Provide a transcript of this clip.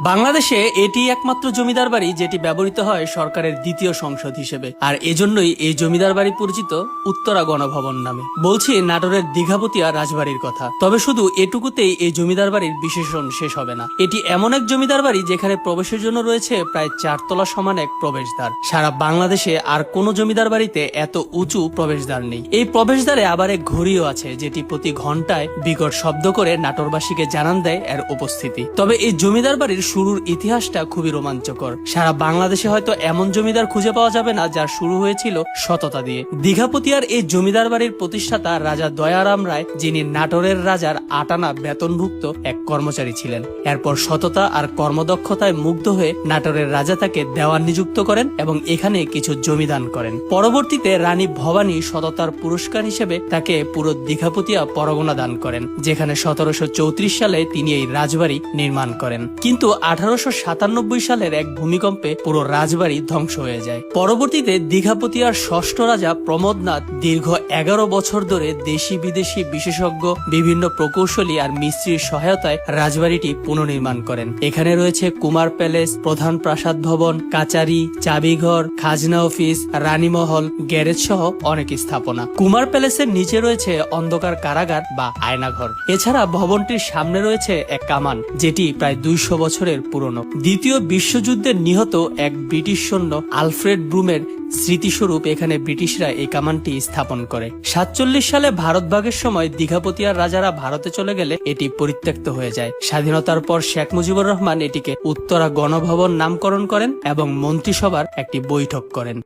বাংলাদেশে এটি একমাত্র জমিদার বাড়ি যেটি ব্যবহৃত হয় সরকারের দ্বিতীয় সংসদ হিসেবে, আর এজন্যই এই জমিদার বাড়ি পরিচিত উত্তরা গণভবন নামে। বলছি নাটোরের দীঘাপতিয়া রাজবাড়ির কথা। তবে শুধু এটুকুতেই এই জমিদার বাড়ির বিশেষণ শেষ হবে না। এটি এমন এক জমিদার বাড়ি যেখানে প্রবেশের জন্য রয়েছে প্রায় 4 তলা সমান এক প্রবেশদ্বার। সারা বাংলাদেশে আর কোনো জমিদার বাড়িতে এত উঁচু প্রবেশদ্বার নেই। এই প্রবেশদ্বারে আবার এক ঘড়িও আছে, যেটি প্রতি ঘন্টায় বিকট শব্দ করে নাটোরবাসীকে জানান দেয় এর উপস্থিতি। তবে এই জমিদার বাড়ির শুরুর ইতিহাসটা খুবই রোমাঞ্চকর। সারা বাংলাদেশে হয়তো এমন জমিদার খুঁজে পাওয়া যাবে না যার শুরু হয়েছিল সততা দিয়ে। দীঘাপতিয়ার এই জমিদার বাড়ির প্রতিষ্ঠাতা রাজা দয়ারাম রায়, যিনি নাটোরের রাজার 8 আনা বেতনভুক্ত এক কর্মচারী ছিলেন। এরপর সততা আর কর্মদক্ষতায় মুগ্ধ হয়ে নাটোরের রাজা তাকে দেওয়ান নিযুক্ত করেন এবং এখানে কিছু জমিদান করেন। পরবর্তীতে রানী ভবানী সততার পুরস্কার হিসেবে তাকে পুরো দীঘাপতিয়া পরগনা দান করেন, যেখানে 1734 সালে তিনি এই রাজবাড়ি নির্মাণ করেন। কিন্তু 1897 সালের এক ভূমিকম্পে পুরো রাজবাড়ি ধ্বংস হয়ে যায়। পরবর্তীতে দীঘাপতিয়ার ষষ্ঠ রাজা প্রমোদনাথ দীর্ঘ 11 বছর ধরে দেশি বিদেশি বিশেষজ্ঞ, বিভিন্ন প্রকৌশলী আর মিস্ত্রির সহায়তায় রাজবাড়িটি পুনর্নির্মাণ করেন। এখানে রয়েছে কুমার প্যালেস, প্রধান প্রাসাদ ভবন, কাচারি, চাবিঘর, খাজনা অফিস, রানীমহল, গ্যারেজ সহ অনেক স্থাপনা। কুমার প্যালেসের নিচে রয়েছে অন্ধকার কারাগার বা আয়নাঘর। এছাড়া ভবনটির সামনে রয়েছে এক কামান, যেটি প্রায় 200 বছরের পুরনো। দ্বিতীয় বিশ্বযুদ্ধে নিহত এক ব্রিটিশ সৈন্য আলফ্রেড ব্রুমের স্মৃতিস্বরূপ এখানে ব্রিটিশরা এই কামানটি স্থাপন করে। 47 সালে ভারত ভাগের সময় দীঘাপতিয়ার রাজারা ভারতে চলে গেলে এটি পরিত্যক্ত হয়ে যায়। স্বাধীনতার পর শেখ মুজিবুর রহমান এটিকে উত্তরা গণভবন নামকরণ করেন এবং মন্ত্রিসভার একটি বৈঠক করেন।